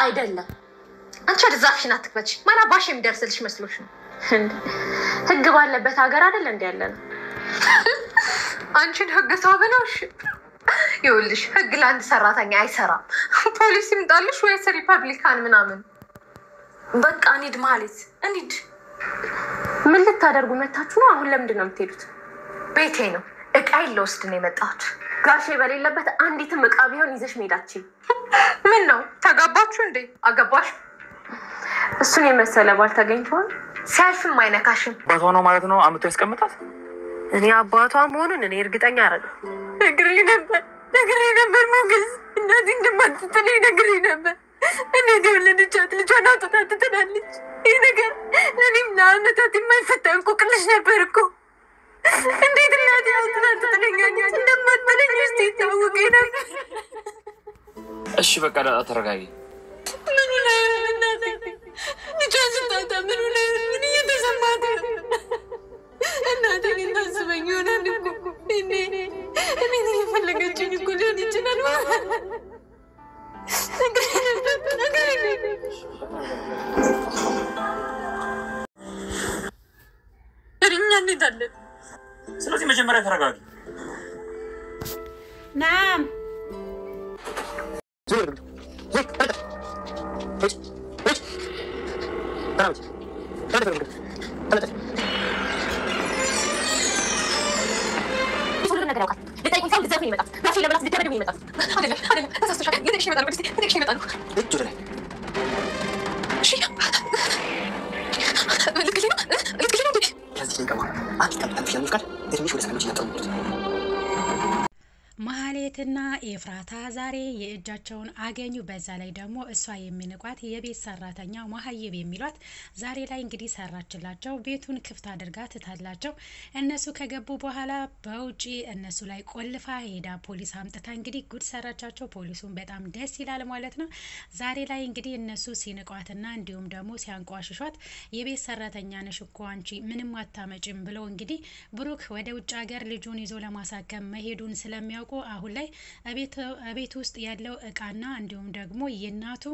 አይደለም አንቺ አድዛፍሽን አትክበች ማና ባሽ የሚደርስልሽ መስሎሽ ነው ህግ ባለበት ሀገር አይደል እንዴ ያለና አንቺን ህግ ሳበላሽ ይኸውልሽ ህግ ለአንድ ሰራተኛ አይሰራም ፖሊስ ይምጣልሽ ወይስ ሪፐብሊካን ምናምን በቃ እንሂድ ማለት እንሂድ ምን ልታደርጉ መታችሁ ነው አሁን ለምንድን ነው የምትሄዱት ቤቴ ነው እቃይ ለውስድ ነው የመጣሁት ጋሼ በሌለበት አንዲትም እቃ ቢሆን ይዘሽ መሄዳችሁ ምን ነው ተጋባችሁ እንዴ አገባሽ እሱን የመሰለ ባል ተገኝቷል ሲያልፍም አይነካሽም አባቷ ነው ማለት ነው አመቱ ያስቀምጣት እኔ አባቷ መሆኑን እኔ እርግጠኛ አይደለም ነግሬ ነበር ሞገስ እናቴ እንደማትጥለኝ ነግሬ ነበር እኔ ደውልልቻት ልጇን አውጥታ ትጥላለች ይህ ነገር ለእኔም ለአመታት የማይፈታ እንቆቅልሽ ነበር እኮ እንዴት እናቴ አውጥታ ትጥለኛለች እንደማትጥለኝ እስቲ ታውቀኝ ነበር እሺ በቃ ተረጋጊ ምኑ ላይ እናቴ ልጇን ስታጣ ምኑ ላይ ምን እየተሰማት እናቴ ታስበኝ ይሆናል እኮ እኔ የፈለገችኝ እኮ ሊሆን ይችላል እኛ እንሄዳለን ስለዚህ መጀመሪያ ተረጋጊ ናም ማህሌትና ኤፍራታ ዛሬ የእጃቸውን አገኙ በዛ ላይ ደግሞ እሷ የሚንቋት የቤት ሰራተኛ ማህየብ የሚሏት ዛሬ ላይ እንግዲህ ሰራችላቸው ቤቱን ክፍት አድርጋ ትታላቸው እነሱ ከገቡ በኋላ በውጪ እነሱ ላይ ቆልፋ ሄዳ ፖሊስ አምጥታ እንግዲህ ጉድ ሰራቻቸው ፖሊሱን በጣም ደስ ይላል ማለት ነው ዛሬ ላይ እንግዲህ እነሱ ሲንቋትና እንዲሁም ደግሞ ሲያንቋሽሿት የቤት ሰራተኛ ነሽ እኮ አንቺ ምንም አታመጭም ብለው እንግዲህ ብሩክ ወደ ውጭ ሀገር ልጁን ይዞ ለማሳከም መሄዱን ስለሚያውቁ አሁን ላይ ቤት ውስጥ ያለው እቃና እንዲሁም ደግሞ የናቱ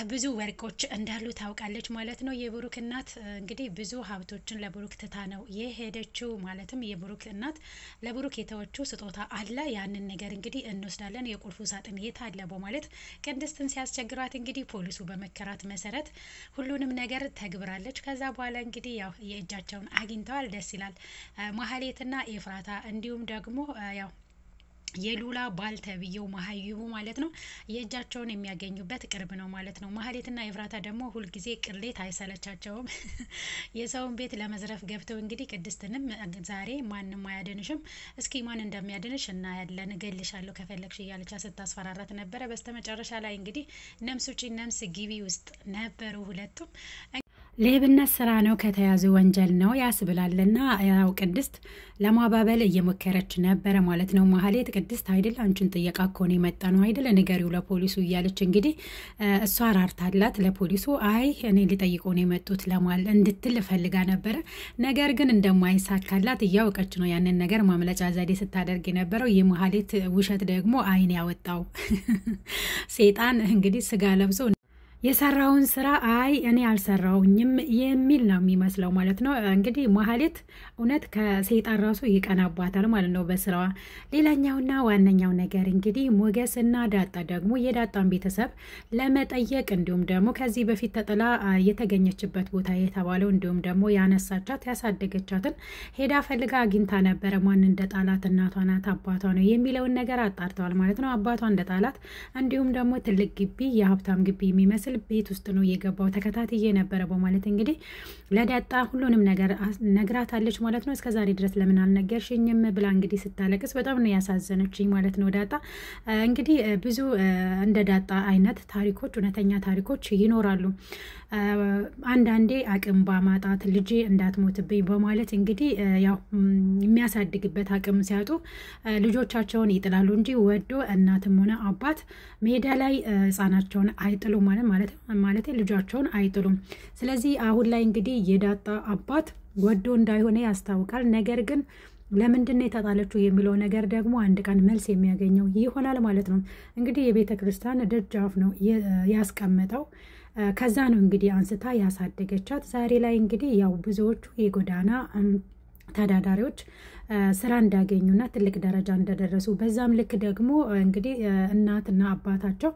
ብዙ ወርቆች እንዳሉ ታውቃለች ማለት ነው የብሩክ እናት እንግዲህ ብዙ ሀብቶችን ለብሩክ ትታ ነው የሄደችው ማለትም የብሩክ እናት ለብሩክ የተወችው ስጦታ አለ ያንን ነገር እንግዲህ እንወስዳለን የቁልፉ ሳጥን የታለ በማለት ቅድስትን ሲያስቸግራት እንግዲህ ፖሊሱ በመከራት መሰረት ሁሉንም ነገር ተግብራለች ከዛ በኋላ እንግዲህ ያው የእጃቸውን አግኝተዋል ደስ ይላል ማህሌትና ኤፍራታ እንዲሁም ደግሞ ያው የሉላ ባል ተብየው ማህይቡ ማለት ነው የእጃቸውን የሚያገኙበት ቅርብ ነው ማለት ነው ማህሌትና ኤፍራታ ደግሞ ሁሉ ጊዜ ቅሌት አይሰለቻቸውም የሰውን ቤት ለመዝረፍ ገብተው እንግዲህ ቅድስትንም ዛሬ ማንንም አያደንሽም እስኪ ማን እንደሚያደንሽ እና ያለን ገልሻለሁ ከፈለግሽ እያለች ስታስፈራራት ነበረ በስተመጨረሻ ላይ እንግዲህ ነምስ ውጪ ነምስ ግቢ ውስጥ ነበሩ ሁለቱም ሌብነት ስራ ነው ከተያዙ ወንጀል ነው ያስብላልና ያው ቅድስት ለማባበል እየሞከረች ነበር ማለት ነው ማህሌት ቅድስት አይደል አንቺን ጥየቃ ኮኔ መጣ ነው አይደል ንገሪው ለፖሊሱ እያለች እንግዲህ እሷ አራርታላት ለፖሊሱ አይ እኔ ሊጠይቀው ነው የመጡት ለማል እንድትል ፈልጋ ነበር ነገር ግን እንደማይሳካላት እያወቀች ነው ያንን ነገር ማምለጫ ዘዴ ስታደርግ የነበረው የማህሌት ውሸት ደግሞ አይን ያወጣው ሰይጣን እንግዲህ ስጋ ለብሶ የሰራውን ስራ አይ እኔ አልሰራውኝም የሚል ነው የሚመስለው ማለት ነው እንግዲህ ማህሌት እውነት ከሰይጣን ራሱ ይቀናባታል ማለት ነው በስራዋ ሌላኛውና ዋነኛው ነገር እንግዲህ ሞገስና ዳጣ ደግሞ የዳጣን ቤተሰብ ለመጠየቅ እንዲሁም ደግሞ ከዚህ በፊት ተጥላ የተገኘችበት ቦታ የተባለው እንዲሁም ደግሞ ያነሳቻት ያሳደገቻትን ሄዳ ፈልጋ አግኝታ ነበር ማን እንደጣላት እናቷ ናት አባቷ ነው የሚለውን ነገር አጣርተዋል ማለት ነው አባቷ እንደጣላት እንዲሁም ደግሞ ትልቅ ግቢ የሀብታም ግቢ የሚመስል ቤት ውስጥ ነው የገባው ተከታትዬ ነበር በማለት እንግዲህ ለዳጣ ሁሉንም ነገር ነግራታለች ማለት ነው እስከዛሬ ድረስ ለምን አልነገርሽኝም ብላ እንግዲህ ስታለቅስ በጣም ነው ያሳዘነችኝ ማለት ነው ዳጣ እንግዲህ ብዙ እንደ ዳጣ አይነት ታሪኮች እውነተኛ ታሪኮች ይኖራሉ አንዳንዴ አቅም ባማጣት ልጅ እንዳትሞትብኝ በማለት እንግዲህ ያው የሚያሳድግበት አቅም ሲያጡ ልጆቻቸውን ይጥላሉ እንጂ ወዶ እናትም ሆነ አባት ሜዳ ላይ ህፃናቸውን አይጥሉም ማለት ልጆቻቸውን አይጥሉም ስለዚህ አሁን ላይ እንግዲህ የዳጣ አባት ወዶ እንዳይሆነ ያስታውቃል ነገር ግን ለምንድነው የተጣለችው የሚለው ነገር ደግሞ አንድ ቀን መልስ የሚያገኘው ይሆናል ማለት ነው። እንግዲህ የቤተ ክርስቲያን ደጃፍ ነው ያስቀመጠው። ከዛ ነው እንግዲህ አንስታ ያሳደገቻት። ዛሬ ላይ እንግዲህ ያው ብዙዎቹ የጎዳና ተዳዳሪዎች ስራ እንዳገኙና ትልቅ ደረጃ እንደደረሱ በዛም ልክ ደግሞ እንግዲህ እናትና አባታቸው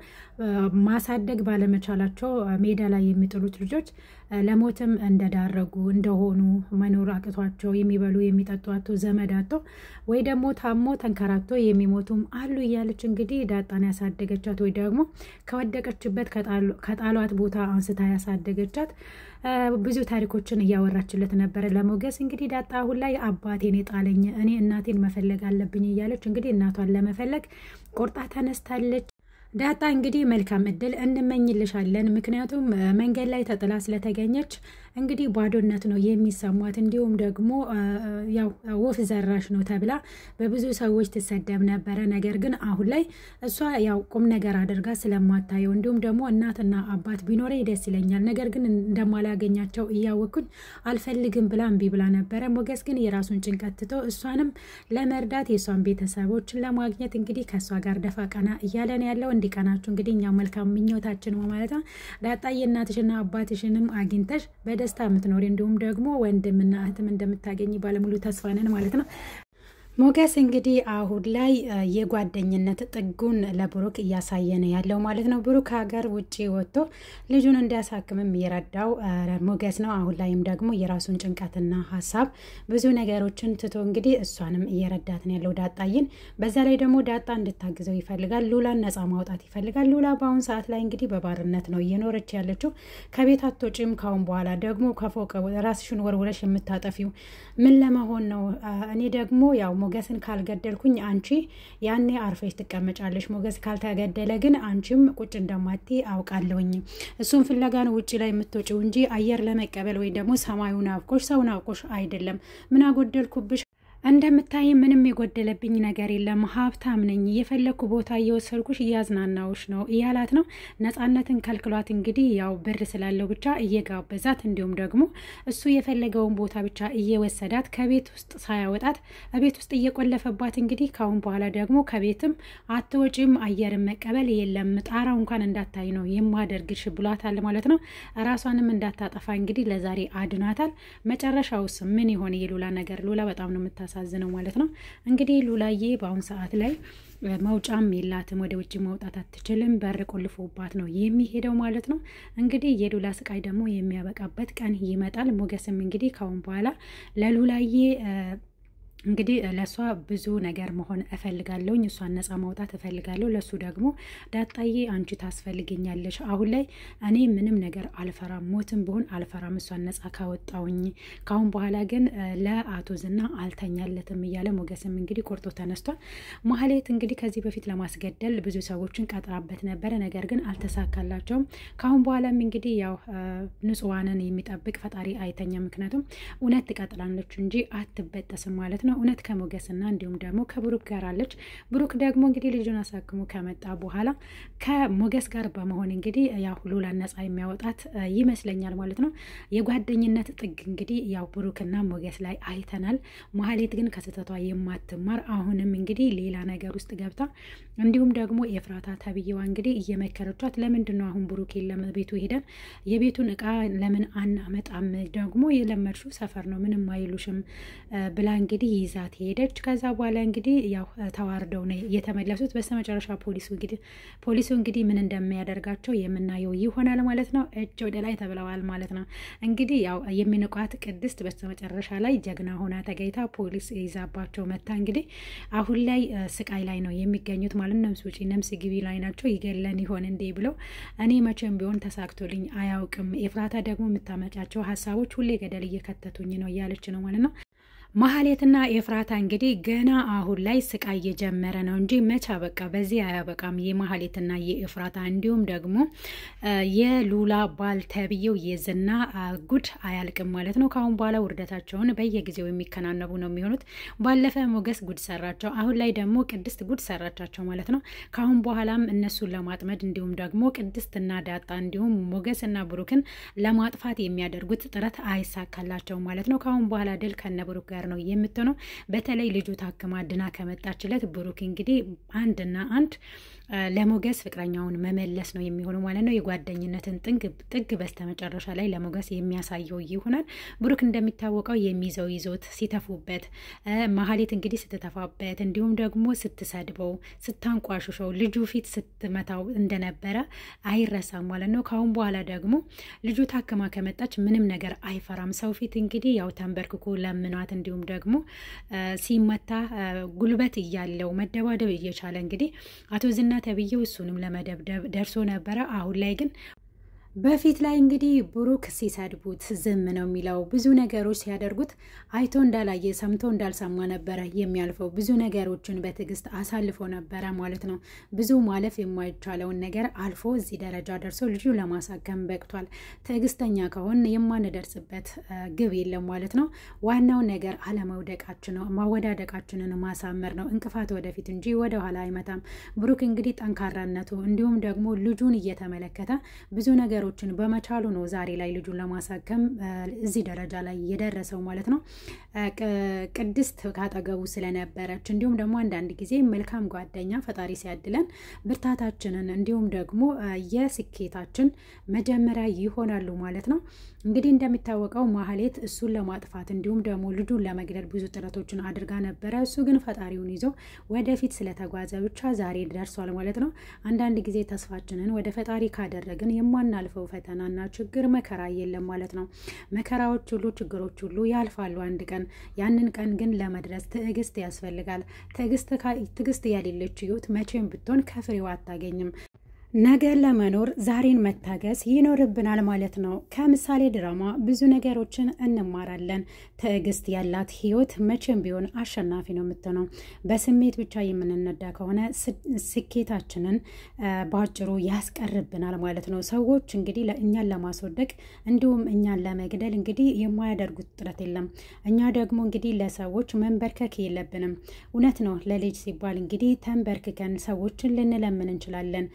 ማሳደግ ባለመቻላቸው ሜዳ ላይ የሚጥሉት ልጆች ለሞትም እንደዳረጉ እንደሆኑ መኖር አቅቷቸው የሚበሉ የሚጠጡ አጥቶ ዘመድ አጥቶ ወይ ደግሞ ታሞ ተንከራቶ የሚሞቱም አሉ እያለች እንግዲህ ዳጣን ያሳደገቻት ወይ ደግሞ ከወደቀችበት ከጣሏት ቦታ አንስታ ያሳደገቻት ብዙ ታሪኮችን እያወራችለት ነበር ለሞገስ። እንግዲህ ዳጣ አሁን ላይ አባቴን የጣለኝ እኔ እናቴን መፈለግ አለብኝ እያለች እንግዲህ እናቷን ለመፈለግ ቆርጣ ተነስታለች። ዳጣ እንግዲህ መልካም እድል እንመኝልሻለን። ምክንያቱም መንገድ ላይ ተጥላ ስለተገኘች እንግዲህ ባዶነት ነው የሚሰማት። እንዲሁም ደግሞ ያው ወፍ ዘራሽ ነው ተብላ በብዙ ሰዎች ትሰደብ ነበረ። ነገር ግን አሁን ላይ እሷ ያው ቁም ነገር አድርጋ ስለማታየው እንዲሁም ደግሞ እናትና አባት ቢኖረኝ ደስ ይለኛል፣ ነገር ግን እንደማላገኛቸው እያወቅኩኝ አልፈልግም ብላ እምቢ ብላ ነበረ። ሞገስ ግን የራሱን ጭንቀት ትቶ እሷንም ለመርዳት የሷን ቤተሰቦችን ለማግኘት እንግዲህ ከሷ ጋር ደፋ ቀና እያለ ነው ያለው። እንዲቀናችሁ እንግዲህ እኛ መልካም ምኞታችን ነው ማለት ነው። ዳጣዬ እናትሽና አባትሽንም አግኝተሽ በደስታ የምትኖሪ እንዲሁም ደግሞ ወንድምና እህትም እንደምታገኝ ባለሙሉ ተስፋ ነን ማለት ነው። ሞገስ እንግዲህ አሁን ላይ የጓደኝነት ጥጉን ለብሩክ እያሳየነ ያለው ማለት ነው። ብሩክ ሀገር ውጪ ወጥቶ ልጁን እንዲያሳክምም የረዳው ሞገስ ነው። አሁን ላይም ደግሞ የራሱን ጭንቀትና ሀሳብ ብዙ ነገሮችን ትቶ እንግዲህ እሷንም እየረዳት ነው ያለው ዳጣይን። በዛ ላይ ደግሞ ዳጣ እንድታግዘው ይፈልጋል። ሉላን ነፃ ማውጣት ይፈልጋል። ሉላ በአሁን ሰዓት ላይ እንግዲህ በባርነት ነው እየኖረች ያለችው። ከቤት አትወጪም፣ ካሁን በኋላ ደግሞ ከፎቅ ራስሽን ወርውረሽ የምታጠፊው ምን ለመሆን ነው? እኔ ደግሞ ያው ሞገስን ካልገደልኩኝ አንቺ ያኔ አርፈሽ ትቀመጫለሽ። ሞገስ ካልተገደለ ግን አንቺም ቁጭ እንደማቲ አውቃለሁኝ። እሱን ፍለጋ ነው ውጪ ላይ የምትወጪው እንጂ አየር ለመቀበል ወይ ደግሞ ሰማዩን አውቆሽ ሰውን አውቆሽ አይደለም። ምን አጎደልኩብሽ? እንደምታይ ምንም የጎደለብኝ ነገር የለም፣ ሀብታም ነኝ፣ የፈለኩ ቦታ እየወሰድኩሽ እያዝናናውሽ ነው እያላት ነው። ነፃነትን ከልክሏት እንግዲህ ያው ብር ስላለው ብቻ እየጋበዛት እንዲሁም ደግሞ እሱ የፈለገውን ቦታ ብቻ እየወሰዳት ከቤት ውስጥ ሳያወጣት ቤት ውስጥ እየቆለፈባት እንግዲህ ካሁን በኋላ ደግሞ ከቤትም አትወጪም፣ አየርን መቀበል የለም፣ ጣራው እንኳን እንዳታይ ነው የማደርግሽ ብሏታል ማለት ነው። ራሷንም እንዳታጠፋ እንግዲህ ለዛሬ አድኗታል። መጨረሻውስ ምን ይሆን የሉላ ነገር? ሉላ በጣም ነው የምታሳዝነው ማለት ነው። እንግዲህ ሉላዬ በአሁን ሰዓት ላይ መውጫም የላትም፣ ወደ ውጭ መውጣት አትችልም፣ በር ቆልፎባት ነው የሚሄደው ማለት ነው። እንግዲህ የሉላ ስቃይ ደግሞ የሚያበቃበት ቀን ይመጣል። ሞገስም እንግዲህ ካሁን በኋላ ለሉላዬ እንግዲህ ለሷ ብዙ ነገር መሆን እፈልጋለሁኝ፣ እሷን ነፃ ማውጣት እፈልጋለሁ። ለሱ ደግሞ ዳጣዬ አንቺ ታስፈልገኛለሽ። አሁን ላይ እኔ ምንም ነገር አልፈራም፣ ሞትም ቢሆን አልፈራም እሷን ነፃ ካወጣውኝ። ካሁን በኋላ ግን ለአቶ ዝና አልተኛለትም እያለ ሞገስም እንግዲህ ቆርጦ ተነስቷል። ማህሌት እንግዲህ ከዚህ በፊት ለማስገደል ብዙ ሰዎችን ቀጥራበት ነበረ፣ ነገር ግን አልተሳካላቸውም። ካሁን በኋላም እንግዲህ ያው ንጹዋንን የሚጠብቅ ፈጣሪ አይተኛ። ምክንያቱም እውነት ትቀጥላለች እንጂ አትበጠስም ማለት ነው። እውነት ከሞገስና እንዲሁም ደግሞ ከብሩክ ጋር አለች። ብሩክ ደግሞ እንግዲህ ልጁን አሳክሞ ከመጣ በኋላ ከሞገስ ጋር በመሆን እንግዲህ ያው ሉላን ነፃ የሚያወጣት ይመስለኛል ማለት ነው። የጓደኝነት ጥግ እንግዲህ ያው ብሩክና ሞገስ ላይ አይተናል። ማህሌት ግን ከስህተቷ የማትማር አሁንም እንግዲህ ሌላ ነገር ውስጥ ገብታ እንዲሁም ደግሞ ኤፍራታ ተብዬዋ እንግዲህ እየመከረቻት ለምንድን ነው አሁን ብሩክ የለም ቤቱ ሄደን የቤቱን እቃ ለምን አናመጣም? ደግሞ የለመድሽው ሰፈር ነው ምንም አይሉሽም ብላ እንግዲህ ይዛት ሄደች። ከዛ በኋላ እንግዲህ ያው ተዋርደው ነው የተመለሱት። በስተመጨረሻ ፖሊሱ እንግዲህ ምን እንደሚያደርጋቸው የምናየው ይሆናል ማለት ነው። እጅ ወደ ላይ ተብለዋል ማለት ነው። እንግዲህ ያው የሚንቋት ቅድስት በስተመጨረሻ ላይ ጀግና ሆና ተገይታ ፖሊስ ይዛባቸው መታ እንግዲህ አሁን ላይ ስቃይ ላይ ነው የሚገኙት ማለት ነው። ነፍስ ውጪ ነፍስ ግቢ ላይ ናቸው። ይገለን ይሆን እንዴ ብለው እኔ መቼም ቢሆን ተሳክቶልኝ አያውቅም። ኤፍራታ ደግሞ የምታመጫቸው ሀሳቦች ሁሌ ገደል እየከተቱኝ ነው እያለች ነው ማለት ነው። ማህሌትና ኤፍራታ እንግዲህ ገና አሁን ላይ ስቃይ እየጀመረ ነው እንጂ መቻ በቃ በዚህ አያበቃም። የማህሌትና የኤፍራታ እንዲሁም ደግሞ የሉላ ባል ተብዬው የዝና ጉድ አያልቅም ማለት ነው። ካሁን በኋላ ውርደታቸውን በየጊዜው የሚከናነቡ ነው የሚሆኑት። ባለፈ ሞገስ ጉድ ሰራቸው፣ አሁን ላይ ደግሞ ቅድስት ጉድ ሰራቻቸው ማለት ነው። ካሁን በኋላም እነሱን ለማጥመድ እንዲሁም ደግሞ ቅድስትና ዳጣ እንዲሁም ሞገስና ብሩክን ለማጥፋት የሚያደርጉት ጥረት አይሳካላቸው ማለት ነው። ካሁን በኋላ ድል ከነ ብሩክ ጋር ነው የምትሆነው። በተለይ ልጁ ታክማ ድና ከመጣችለት ብሩክ እንግዲህ አንድና አንድ ለሞገስ ፍቅረኛውን መመለስ ነው የሚሆነው ማለት ነው። የጓደኝነትን ጥግ በስተመጨረሻ ላይ ለሞገስ የሚያሳየው ይሆናል። ብሩክ እንደሚታወቀው የሚይዘው ይዞት ሲተፉበት፣ ማህሌት እንግዲህ ስትተፋበት፣ እንዲሁም ደግሞ ስትሰድበው፣ ስታንቋሽሸው፣ ልጁ ፊት ስትመታው እንደነበረ አይረሳም ማለት ነው። ካሁን በኋላ ደግሞ ልጁ ታክማ ከመጣች ምንም ነገር አይፈራም። ሰው ፊት እንግዲህ ያው ተንበርክኮ ለምኗት፣ እንዲሁም ደግሞ ሲመታ ጉልበት እያለው መደባደብ እየቻለ እንግዲህ አቶ ዝና ተብዬው እሱንም ለመደብደብ ደርሶ ነበረ። አሁን ላይ ግን በፊት ላይ እንግዲህ ብሩክ ሲሰድቡት ዝም ነው የሚለው። ብዙ ነገሮች ሲያደርጉት አይቶ እንዳላየ ሰምቶ እንዳልሰማ ነበረ የሚያልፈው። ብዙ ነገሮችን በትዕግስት አሳልፎ ነበረ ማለት ነው። ብዙ ማለፍ የማይቻለውን ነገር አልፎ እዚህ ደረጃ ደርሶ ልጁ ለማሳከም በቅቷል። ትዕግስተኛ ከሆን የማንደርስበት ግብ የለም ማለት ነው። ዋናው ነገር አለመውደቃችን ነው፣ ማወዳደቃችንን ማሳመር ነው። እንቅፋት ወደፊት እንጂ ወደ ኋላ አይመታም። ብሩክ እንግዲህ ጠንካራነቱ እንዲሁም ደግሞ ልጁን እየተመለከተ ብዙ ነገር በመቻሉ ነው ዛሬ ላይ ልጁን ለማሳከም እዚህ ደረጃ ላይ የደረሰው ማለት ነው። ቅድስት ካጠገቡ ስለነበረች እንዲሁም ደግሞ አንዳንድ ጊዜ መልካም ጓደኛ ፈጣሪ ሲያድለን ብርታታችንን እንዲሁም ደግሞ የስኬታችን መጀመሪያ ይሆናሉ ማለት ነው። እንግዲህ እንደሚታወቀው ማህሌት እሱን ለማጥፋት እንዲሁም ደግሞ ልጁን ለመግደል ብዙ ጥረቶችን አድርጋ ነበረ። እሱ ግን ፈጣሪውን ይዞ ወደፊት ስለተጓዘ ብቻ ዛሬ ደርሷል ማለት ነው። አንዳንድ ጊዜ ተስፋችንን ወደ ፈጣሪ ካደረግን የማናልፈው ፈተናና ችግር መከራ የለም ማለት ነው። መከራዎች ሁሉ ችግሮች ሁሉ ያልፋሉ አንድ ቀን። ያንን ቀን ግን ለመድረስ ትዕግስት ያስፈልጋል። ትዕግስት የሌለች ህይወት መቼም ብትሆን ከፍሬው አታገኝም። ነገር ለመኖር ዛሬን መታገስ ይኖርብናል ማለት ነው። ከምሳሌ ድራማ ብዙ ነገሮችን እንማራለን። ትዕግስት ያላት ህይወት መቼም ቢሆን አሸናፊ ነው የምትሆነው። በስሜት ብቻ የምንነዳ ከሆነ ስኬታችንን በአጭሩ ያስቀርብናል ማለት ነው። ሰዎች እንግዲህ እኛን ለማስወደቅ እንዲሁም እኛን ለመግደል እንግዲህ የማያደርጉት ጥረት የለም። እኛ ደግሞ እንግዲህ ለሰዎች መንበርከክ የለብንም። እውነት ነው። ለልጅ ሲባል እንግዲህ ተንበርክከን ሰዎችን ልንለምን እንችላለን፣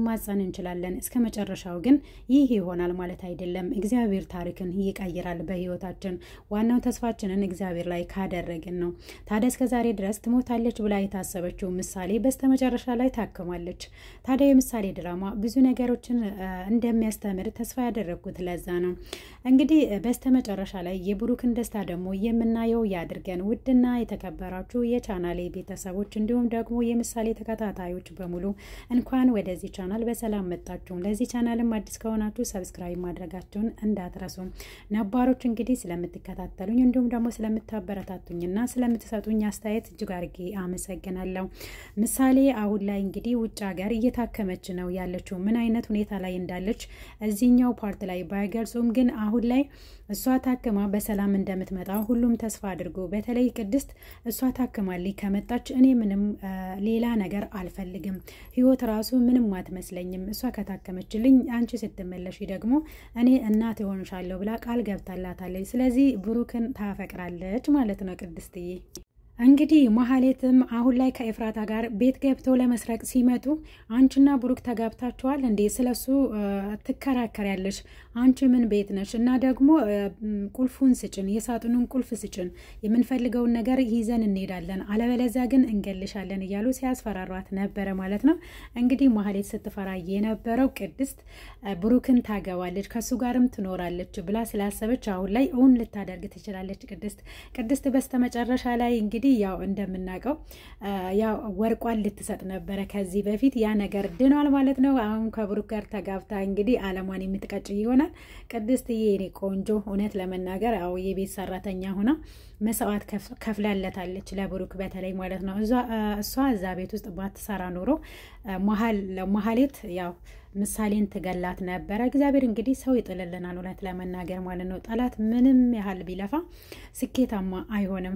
ማጸን እንችላለን። እስከ መጨረሻው ግን ይህ ይሆናል ማለት አይደለም። እግዚአብሔር ታሪክን ይቀይራል በህይወታችን። ዋናው ተስፋችንን እግዚአብሔር ላይ ካደረግን ነው። ታዲያ እስከ ዛሬ ድረስ ትሞታለች ብላ የታሰበችው ምሳሌ በስተመጨረሻ ላይ ታክማለች። ታዲያ የምሳሌ ድራማ ብዙ ነገሮችን እንደሚያስተምር ተስፋ ያደረግኩት ለዛ ነው። እንግዲህ በስተመጨረሻ ላይ የብሩክን ደስታ ደግሞ የምናየው ያድርገን። ውድና የተከበራችሁ የቻናሌ ቤተሰቦች እንዲሁም ደግሞ የምሳሌ ተከታታዮች በሙሉ እንኳን ወደዚህ ቻናል በሰላም መጣችሁ። ለዚህ ቻናልም አዲስ ከሆናችሁ ሰብስክራይብ ማድረጋችሁን እንዳትረሱ። ነባሮች እንግዲህ ስለምትከታተሉኝ እንዲሁም ደግሞ ስለምታበረታቱኝና ስለምትሰጡኝ አስተያየት እጅግ አድርጌ አመሰግናለሁ። ምሳሌ አሁን ላይ እንግዲህ ውጭ ሀገር እየታከመች ነው ያለችው። ምን አይነት ሁኔታ ላይ እንዳለች እዚህኛው ፓርት ላይ ባይገልጹም ግን አሁን ላይ እሷ ታክማ በሰላም እንደምትመጣ ሁሉም ተስፋ አድርጎ፣ በተለይ ቅድስት እሷ ታክማልኝ ከመጣች እኔ ምንም ሌላ ነገር አልፈልግም፣ ህይወት ራሱ ምንም አትመስለኝም፣ እሷ ከታከመችልኝ አንቺ ስትመለሺ ደግሞ እኔ እናት እሆንሻለሁ ብላ ቃል ገብታላታለች። ስለዚህ ብሩክን ታፈቅራለች ማለት ነው ቅድስትዬ። እንግዲህ ማህሌትም አሁን ላይ ከኤፍራታ ጋር ቤት ገብተው ለመስረቅ ሲመጡ አንቺና ብሩክ ተጋብታችኋል እንዴ? ስለሱ ትከራከሪያለሽ? አንቺ ምን ቤት ነሽ? እና ደግሞ ቁልፉን ስጭን፣ የሳጥኑን ቁልፍ ስጭን፣ የምንፈልገውን ነገር ይዘን እንሄዳለን፣ አለበለዚያ ግን እንገልሻለን እያሉ ሲያስፈራሯት ነበረ ማለት ነው። እንግዲህ ማህሌት ስትፈራ የነበረው ቅድስት ብሩክን ታገባለች ከሱ ጋርም ትኖራለች ብላ ስላሰበች አሁን ላይ እውን ልታደርግ ትችላለች ቅድስት በስተመጨረሻ ላይ እንግዲህ ያው እንደምናውቀው ያው ወርቋን ልትሰጥ ነበረ ከዚህ በፊት። ያ ነገር ድኗል ማለት ነው። አሁን ከብሩክ ጋር ተጋብታ እንግዲህ አለማን የምትቀጭ ይሆናል። ቅድስትዬ የኔ ቆንጆ እውነት ለመናገር ያው የቤት ሰራተኛ ሆና መስዋዕት ከፍላለታለች ለብሩክ በተለይ ማለት ነው። እሷ እዛ ቤት ውስጥ ባትሰራ ኖሮ ማህሌት ያው ምሳሌን ትገላት ነበረ። እግዚአብሔር እንግዲህ ሰው ይጥልልናል እውነት ለመናገር ማለት ነው። ጠላት ምንም ያህል ቢለፋ ስኬታማ አይሆንም።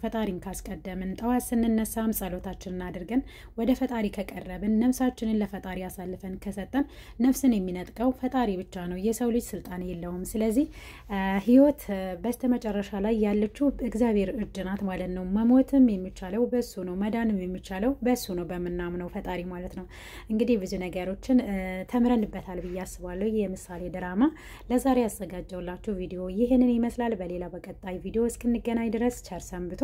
ፈጣሪን ካስቀደምን፣ ጠዋት ስንነሳም ጸሎታችንን አድርገን ወደ ፈጣሪ ከቀረብን፣ ነፍሳችንን ለፈጣሪ አሳልፈን ከሰጠን ነፍስን የሚነጥቀው ፈጣሪ ብቻ ነው። የሰው ልጅ ስልጣን የለውም። ስለዚህ ህይወት በስተመጨረሻ ላይ ያለችው እግዚአብሔር እጅ ናት ማለት ነው። መሞትም የሚቻለው በሱ ነው፣ መዳንም የሚቻለው በሱ ነው፣ በምናምነው ፈጣሪ ማለት ነው። እንግዲህ ብዙ ነገሮችን ተምረንበታል ብዬ አስባለሁ። የምሳሌ ድራማ ለዛሬ ያዘጋጀውላችሁ ቪዲዮ ይህንን ይመስላል። በሌላ በቀጣይ ቪዲዮ እስክንገናኝ ድረስ ቸር ሰንብቱ።